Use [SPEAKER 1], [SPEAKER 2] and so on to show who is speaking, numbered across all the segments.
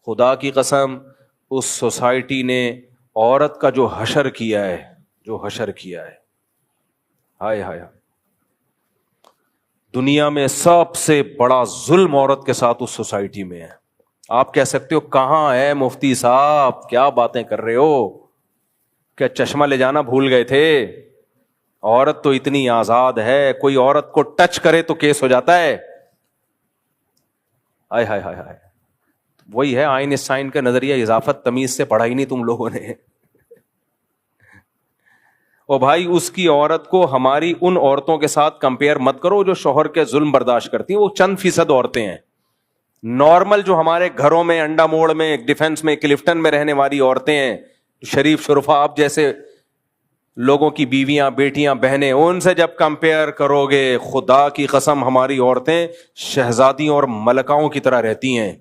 [SPEAKER 1] خدا کی قسم اس سوسائٹی نے عورت کا جو حشر کیا ہے، ہائے ہائے ہائے، دنیا میں سب سے بڑا ظلم عورت کے ساتھ اس سوسائٹی میں ہے. آپ کہہ سکتے ہو کہاں ہے مفتی صاحب، کیا باتیں کر رہے ہو، کیا چشمہ لے جانا بھول گئے تھے؟ عورت تو اتنی آزاد ہے، کوئی عورت کو ٹچ کرے تو کیس ہو جاتا ہے. ہائے ہائے ہائے ہائے، وہی ہے آئنسٹائن کا نظریہ اضافت، تمیز سے پڑھا ہی نہیں تم لوگوں نے. او بھائی، اس کی عورت کو ہماری ان عورتوں کے ساتھ کمپیئر مت کرو جو شوہر کے ظلم برداشت کرتی ہیں. وہ چند فیصد عورتیں ہیں. نارمل جو ہمارے گھروں میں انڈا موڑ میں ڈیفنس میں کلفٹن میں رہنے والی عورتیں ہیں، شریف شرفا آپ جیسے لوگوں کی بیویاں بیٹیاں بہنیں، ان سے جب کمپیئر کرو گے، خدا کی قسم ہماری عورتیں شہزادیوں اور ملکاؤں کی طرح رہتی ہیں.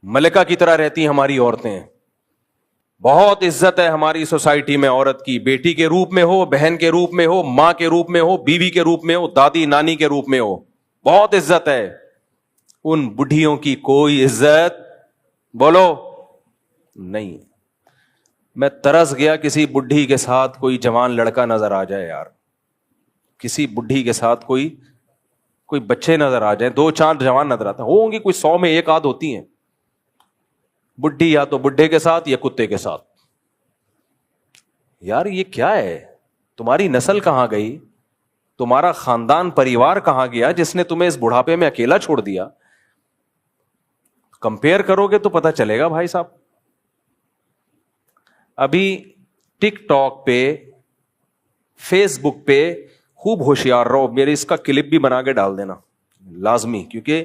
[SPEAKER 1] ملکہ کی طرح رہتی ہیں ہماری عورتیں. بہت عزت ہے ہماری سوسائٹی میں عورت کی، بیٹی کے روپ میں ہو، بہن کے روپ میں ہو، ماں کے روپ میں ہو، بیوی کے روپ میں ہو، دادی نانی کے روپ میں ہو، بہت عزت ہے. ان بڈھیوں کی کوئی عزت بولو نہیں. میں ترس گیا کسی بڈھی کے ساتھ کوئی جوان لڑکا نظر آ جائے یار، کسی بڈھی کے ساتھ کوئی بچے نظر آ جائیں، 2-4 جوان نظر آتے ہوں گی، کوئی 100 میں 1 آدھ ہوتی ہیں. بڈھی یا تو بڈھے کے ساتھ یا کتے کے ساتھ. یار یہ کیا ہے؟ تمہاری نسل کہاں گئی؟ تمہارا خاندان پریوار کہاں گیا جس نے تمہیں اس بڑھاپے میں اکیلا چھوڑ دیا؟ کمپیئر کرو گے تو پتا چلے گا بھائی صاحب. ابھی ٹک ٹاک پہ، فیس بک پہ خوب ہوشیار رہو. میرے اس کا کلپ بھی بنا کے ڈال دینا لازمی، کیونکہ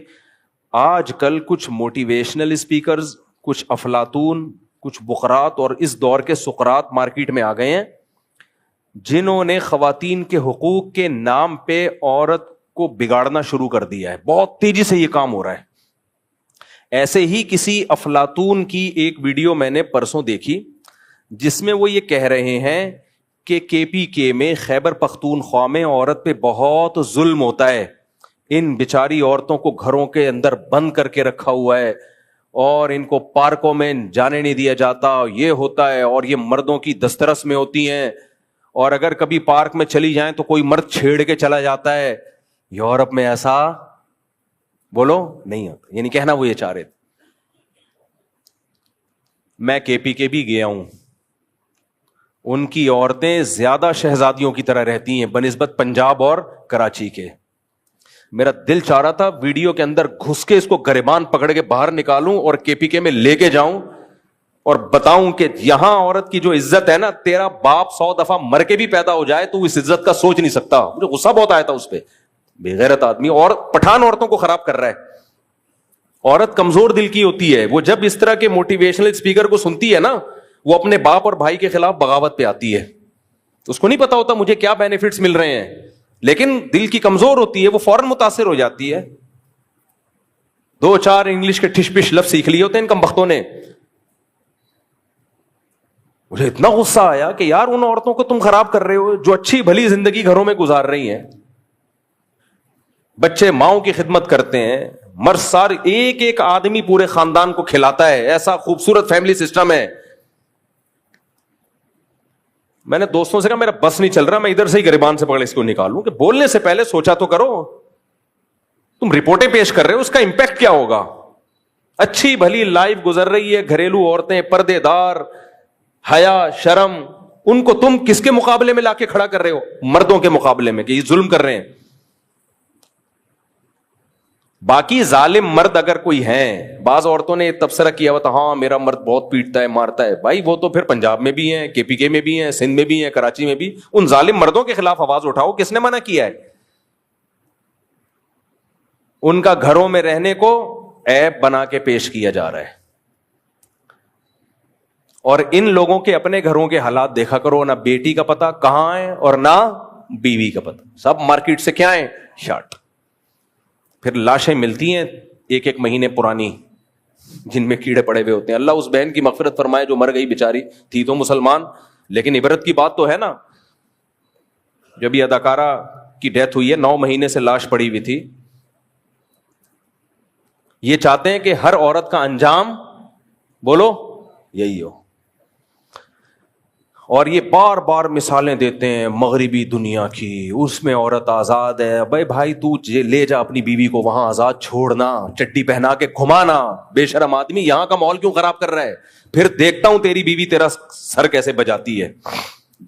[SPEAKER 1] آج کل کچھ موٹیویشنل اسپیکرز، کچھ افلاطون، کچھ بقرات اور اس دور کے سقراط مارکیٹ میں آ گئے ہیں، جنہوں نے خواتین کے حقوق کے نام پہ عورت کو بگاڑنا شروع کر دیا ہے. بہت تیزی سے یہ کام ہو رہا ہے. ایسے ہی کسی افلاطون کی ایک ویڈیو میں نے پرسوں دیکھی جس میں وہ یہ کہہ رہے ہیں کہ KPK میں، خیبر پختونخوا میں عورت پہ بہت ظلم ہوتا ہے. ان بیچاری عورتوں کو گھروں کے اندر بند کر کے رکھا ہوا ہے اور ان کو پارکوں میں جانے نہیں دیا جاتا، یہ ہوتا ہے، اور یہ مردوں کی دسترس میں ہوتی ہیں، اور اگر کبھی پارک میں چلی جائیں تو کوئی مرد چھیڑ کے چلا جاتا ہے. یورپ میں ایسا بولو نہیں ہوتا. یعنی کہنا وہ یہ چاہ رہے تھے. میں KPK بھی گیا ہوں، ان کی عورتیں زیادہ شہزادیوں کی طرح رہتی ہیں بنسبت پنجاب اور کراچی کے. میرا دل چاہ رہا تھا ویڈیو کے اندر گھس کے اس کو گریبان پکڑ کے باہر نکالوں اور KPK میں لے کے جاؤں اور بتاؤں کہ یہاں عورت کی جو عزت ہے نا، تیرا باپ 100 دفعہ مر کے بھی پیدا ہو جائے تو اس عزت کا سوچ نہیں سکتا. مجھے غصہ بہت آیا تھا اس پہ. بے غیرت آدمی، اور پٹھان عورتوں کو خراب کر رہا ہے. عورت کمزور دل کی ہوتی ہے، وہ جب اس طرح کے موٹیویشنل اسپیکر کو سنتی ہے نا، وہ اپنے باپ اور بھائی کے خلاف بغاوت پہ آتی ہے. اس کو نہیں پتا ہوتا مجھے کیا بینیفٹس مل رہے ہیں، لیکن دل کی کمزور ہوتی ہے، وہ فوراً متاثر ہو جاتی ہے. 2-4 انگلش کے ٹھش پش لفظ سیکھ لیے ہوتے ہیں ان کمبختوں نے. مجھے اتنا غصہ آیا کہ یار ان عورتوں کو تم خراب کر رہے ہو جو اچھی بھلی زندگی گھروں میں گزار رہی ہیں. بچے ماؤں کی خدمت کرتے ہیں، مرد سار ایک آدمی پورے خاندان کو کھلاتا ہے. ایسا خوبصورت فیملی سسٹم ہے. میں نے دوستوں سے کہا میرا بس نہیں چل رہا، میں ادھر سے ہی گریبان سے پکڑ اس کو نکالوں، کہ بولنے سے پہلے سوچا تو کرو. تم رپورٹیں پیش کر رہے ہو، اس کا امپیکٹ کیا ہوگا؟ اچھی بھلی لائف گزر رہی ہے، گھریلو عورتیں پردے دار، حیا شرم، ان کو تم کس کے مقابلے میں لا کے کھڑا کر رہے ہو؟ مردوں کے مقابلے میں، کہ یہ ظلم کر رہے ہیں. باقی ظالم مرد اگر کوئی ہیں، بعض عورتوں نے تبصرہ کیا ہوا تھا، ہاں میرا مرد بہت پیٹتا ہے مارتا ہے. بھائی وہ تو پھر پنجاب میں بھی ہیں، KPK میں بھی ہیں، سندھ میں بھی ہیں، کراچی میں بھی. ان ظالم مردوں کے خلاف آواز اٹھاؤ. کس نے منع کیا ہے؟ ان کا گھروں میں رہنے کو عیب بنا کے پیش کیا جا رہا ہے. اور ان لوگوں کے اپنے گھروں کے حالات دیکھا کرو، نہ بیٹی کا پتہ کہاں ہے اور نہ بیوی کا پتہ. سب مارکیٹ سے کیا ہے؟ شارٹ. پھر لاشیں ملتی ہیں 1 مہینے پرانی جن میں کیڑے پڑے ہوئے ہوتے ہیں. اللہ اس بہن کی مغفرت فرمائے جو مر گئی بیچاری، تھی تو مسلمان. لیکن عبرت کی بات تو ہے نا، جب یہ اداکارہ کی ڈیتھ ہوئی ہے 9 مہینے سے لاش پڑی ہوئی تھی. یہ چاہتے ہیں کہ ہر عورت کا انجام بولو یہی ہو. اور یہ بار بار مثالیں دیتے ہیں مغربی دنیا کی, اس میں عورت آزاد ہے. بھائی تو لے جا اپنی بیوی کو وہاں آزاد, چھوڑنا, چڈی پہنا کے گھمانا. بے شرم آدمی, یہاں کا ماحول کیوں خراب کر رہا ہے؟ پھر دیکھتا ہوں تیری بیوی تیرا سر کیسے بجاتی ہے.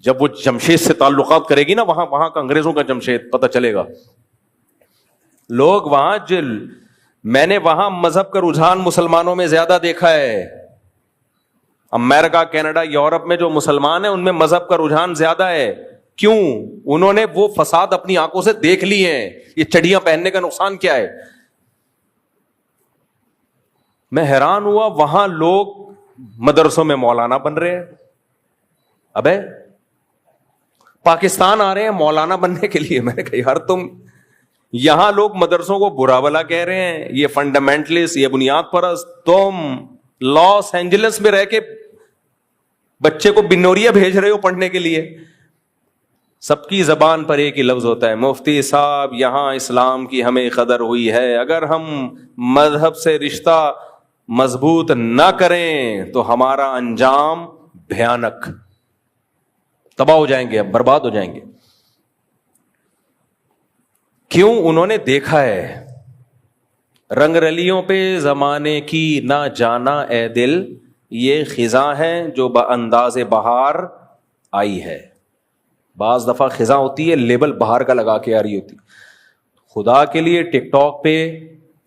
[SPEAKER 1] جب وہ جمشید سے تعلقات کرے گی نا, وہاں کا انگریزوں کا جمشید پتہ چلے گا. لوگ وہاں میں نے وہاں مذہب کا رجحان مسلمانوں میں زیادہ دیکھا ہے. امریکہ, کینیڈا, یورپ میں جو مسلمان ہیں ان میں مذہب کا رجحان زیادہ ہے. کیوں؟ انہوں نے وہ فساد اپنی آنکھوں سے دیکھ لیے ہیں. یہ چڑیاں پہننے کا نقصان کیا ہے؟ میں حیران ہوا, وہاں لوگ مدرسوں میں مولانا بن رہے ہیں. ابے پاکستان آ رہے ہیں مولانا بننے کے لیے. میں نے کہا یار تم, یہاں لوگ مدرسوں کو برا بلا کہہ رہے ہیں, یہ فنڈامنٹلسٹ, یہ بنیاد پرست. تم لاس اینجلس میں رہ کے بچے کو بنوریا بھیج رہے ہو پڑھنے کے لیے. سب کی زبان پر ایک ہی لفظ ہوتا ہے, مفتی صاحب یہاں اسلام کی ہمیں قدر ہوئی ہے, اگر ہم مذہب سے رشتہ مضبوط نہ کریں تو ہمارا انجام بھیانک, تباہ ہو جائیں گے, اب برباد ہو جائیں گے. کیوں؟ انہوں نے دیکھا ہے. رنگ رلیوں پہ زمانے کی نہ جانا اے دل, یہ خزاں ہے جو بانداز بہار آئی ہے. بعض دفعہ خزاں ہوتی ہے لیبل بہار کا لگا کے آ رہی ہوتی. خدا کے لیے ٹک ٹاک پہ,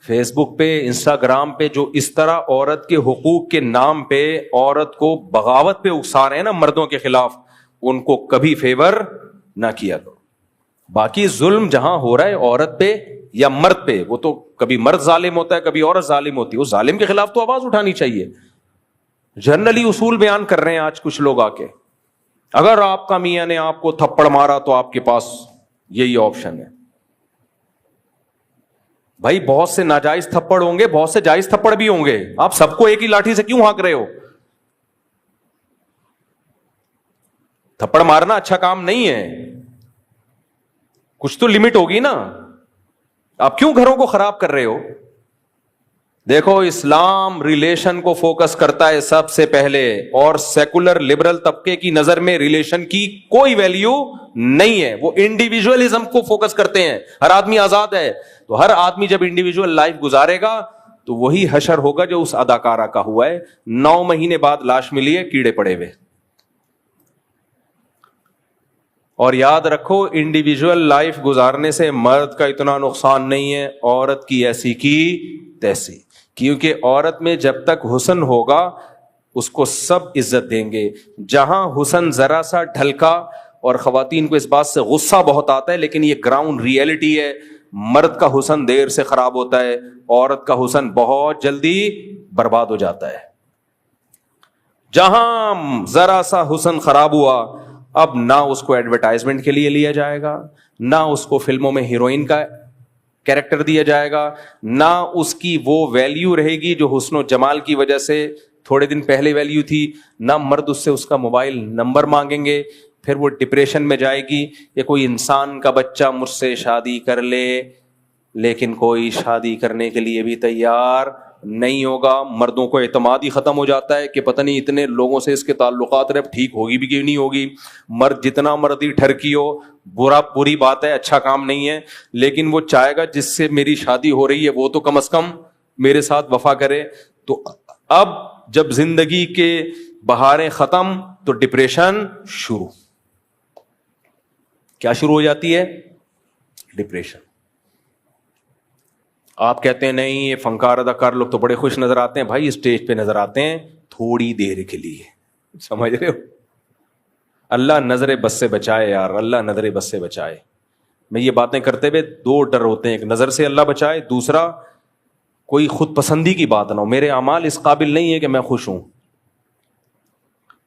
[SPEAKER 1] فیس بک پہ, انسٹاگرام پہ جو اس طرح عورت کے حقوق کے نام پہ عورت کو بغاوت پہ اکسا رہے ہیں نا مردوں کے خلاف, ان کو کبھی فیور نہ کیا کرو. باقی ظلم جہاں ہو رہا ہے عورت پہ یا مرد پہ, وہ تو کبھی مرد ظالم ہوتا ہے, کبھی عورت ظالم ہوتی ہے. اس ظالم کے خلاف تو آواز اٹھانی چاہیے. جنرلی اصول بیان کر رہے ہیں آج کچھ لوگ آ کے. اگر آپ کا میاں نے آپ کو تھپڑ مارا تو آپ کے پاس یہی آپشن ہے. بھائی بہت سے ناجائز تھپڑ ہوں گے, بہت سے جائز تھپڑ بھی ہوں گے. آپ سب کو ایک ہی لاٹھی سے کیوں ہانک رہے ہو؟ تھپڑ مارنا اچھا کام نہیں ہے, کچھ تو لمٹ ہوگی نا. آپ کیوں گھروں کو خراب کر رہے ہو؟ دیکھو اسلام ریلیشن کو فوکس کرتا ہے سب سے پہلے, اور سیکولر لبرل طبقے کی نظر میں ریلیشن کی کوئی ویلیو نہیں ہے. وہ انڈیویجولزم کو فوکس کرتے ہیں. ہر آدمی آزاد ہے, تو ہر آدمی جب انڈیویجول لائف گزارے گا تو وہی حشر ہوگا جو اس اداکارہ کا ہوا ہے. 9 مہینے بعد لاش ملی ہے کیڑے پڑے ہوئے. اور یاد رکھو انڈیویجول لائف گزارنے سے مرد کا اتنا نقصان نہیں ہے, عورت کی ایسی کی تیسی. کیونکہ عورت میں جب تک حسن ہوگا اس کو سب عزت دیں گے. جہاں حسن ذرا سا ڈھلکا, اور خواتین کو اس بات سے غصہ بہت آتا ہے لیکن یہ گراؤنڈ ریئلٹی ہے, مرد کا حسن دیر سے خراب ہوتا ہے, عورت کا حسن بہت جلدی برباد ہو جاتا ہے. جہاں ذرا سا حسن خراب ہوا, اب نہ اس کو ایڈورٹائزمنٹ کے لیے لیا جائے گا, نہ اس کو فلموں میں ہیروئن کا کیریکٹر دیا جائے گا, نہ اس کی وہ ویلیو رہے گی جو حسن و جمال کی وجہ سے تھوڑے دن پہلے ویلیو تھی, نہ مرد اس سے اس کا موبائل نمبر مانگیں گے. پھر وہ ڈپریشن میں جائے گی کہ کوئی انسان کا بچہ مجھ سے شادی کر لے لیکن کوئی شادی کرنے کے لیے بھی تیار نہیں ہوگا. مردوں کو اعتماد ہی ختم ہو جاتا ہے کہ پتہ نہیں اتنے لوگوں سے اس کے تعلقات رہے, ٹھیک ہوگی بھی کہ نہیں ہوگی. مرد جتنا مرضی ٹھرکی ہو, بری بات ہے, اچھا کام نہیں ہے, لیکن وہ چاہے گا جس سے میری شادی ہو رہی ہے وہ تو کم از کم میرے ساتھ وفا کرے. تو اب جب زندگی کے بہاریں ختم تو ڈپریشن شروع. کیا شروع ہو جاتی ہے؟ ڈپریشن. آپ کہتے ہیں نہیں یہ فنکار اداکار لوگ تو بڑے خوش نظر آتے ہیں. بھائی اسٹیج پہ نظر آتے ہیں تھوڑی دیر کے لیے, سمجھ رہے ہو؟ اللہ نظر بس سے بچائے یار, اللہ نظر بس سے بچائے. میں یہ باتیں کرتے ہوئے 2 ڈر ہوتے ہیں, ایک نظر سے اللہ بچائے, دوسرا کوئی خود پسندی کی بات نہ ہو. میرے اعمال اس قابل نہیں ہے کہ میں خوش ہوں,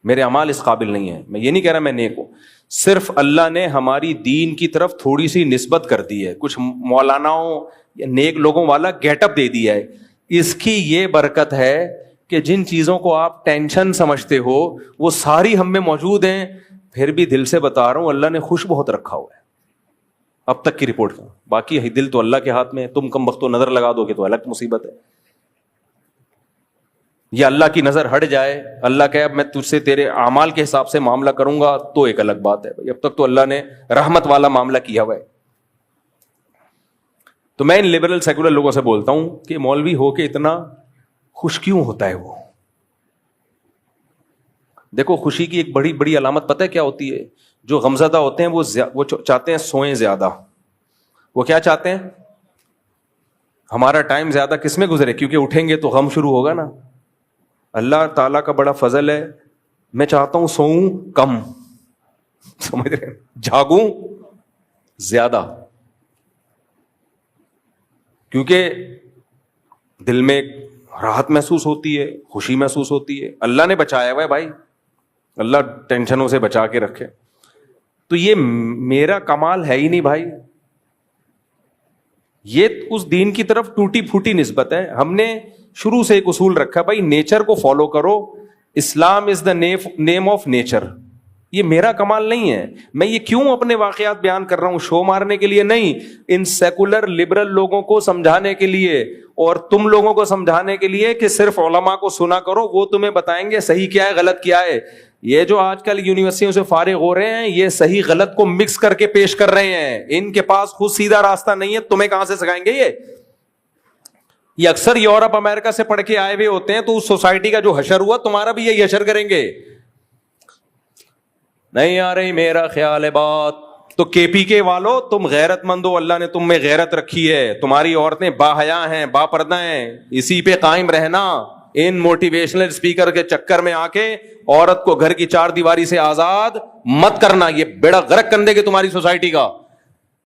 [SPEAKER 1] میرے اعمال اس قابل نہیں ہے. میں یہ نہیں کہہ رہا میں نیک ہوں, صرف اللہ نے ہماری دین کی طرف تھوڑی سی نسبت کر دی ہے, کچھ مولاناؤں یا نیک لوگوں والا گیٹ اپ دے دیا ہے. اس کی یہ برکت ہے کہ جن چیزوں کو آپ ٹینشن سمجھتے ہو وہ ساری ہم میں موجود ہیں. پھر بھی دل سے بتا رہا ہوں اللہ نے خوش بہت رکھا ہوا ہے. اب تک کی رپورٹ کا باقی دل تو اللہ کے ہاتھ میں ہے. تم کم وقت نظر لگا دو گے تو الگ مصیبت ہے. یا اللہ کی نظر ہٹ جائے, اللہ کہ اب میں تجھ سے تیرے اعمال کے حساب سے معاملہ کروں گا, تو ایک الگ بات ہے بھائی. اب تک تو اللہ نے رحمت والا معاملہ کیا ہوا ہے. تو میں ان لبرل سیکولر لوگوں سے بولتا ہوں کہ مولوی ہو کے اتنا خوش کیوں ہوتا ہے وہ؟ دیکھو خوشی کی ایک بڑی بڑی علامت پتہ ہے کیا ہوتی ہے؟ جو غمزدہ ہوتے ہیں وہ چاہتے ہیں سوئیں زیادہ. وہ کیا چاہتے ہیں؟ ہمارا ٹائم زیادہ کس میں گزرے, کیونکہ اٹھیں گے تو غم شروع ہوگا نا. اللہ تعالیٰ کا بڑا فضل ہے, میں چاہتا ہوں سوؤں کم, سمجھ رہے ہیں, جاگوں زیادہ, کیونکہ دل میں راحت محسوس ہوتی ہے, خوشی محسوس ہوتی ہے. اللہ نے بچایا ہوا ہے بھائی, اللہ ٹینشنوں سے بچا کے رکھے. تو یہ میرا کمال ہے ہی نہیں بھائی, یہ اس دین کی طرف ٹوٹی پھوٹی نسبت ہے. ہم نے شروع سے ایک اصول رکھا بھائی, نیچر کو فالو کرو, اسلام از دا نیم آف نیچر. یہ میرا کمال نہیں ہے. میں یہ کیوں اپنے واقعات بیان کر رہا ہوں؟ شو مارنے کے لیے نہیں, ان سیکولر لبرل لوگوں کو سمجھانے کے لیے, اور تم لوگوں کو سمجھانے کے لیے کہ صرف علماء کو سنا کرو, وہ تمہیں بتائیں گے صحیح کیا ہے غلط کیا ہے. یہ جو آج کل یونیورسٹیوں سے فارغ ہو رہے ہیں, یہ صحیح غلط کو مکس کر کے پیش کر رہے ہیں. ان کے پاس خود سیدھا راستہ نہیں ہے, تمہیں کہاں سے سکھائیں گے؟ یہ اکثر یورپ امریکہ سے پڑھ کے آئے ہوئے ہوتے ہیں, تو اس سوسائٹی کا جو حشر ہوا تمہارا بھی یہی حشر کریں گے. نہیں آ رہی میرا خیال ہے بات. تو کے پی کے والو, تم غیرت مند ہو, اللہ نے تم میں غیرت رکھی ہے, تمہاری عورتیں با حیا ہیں, با پردہ ہیں, اسی پہ قائم رہنا. ان موٹیویشنل اسپیکر کے چکر میں آ کے عورت کو گھر کی چار دیواری سے آزاد مت کرنا, یہ بیڑا غرق کر دے گے تمہاری سوسائٹی کا.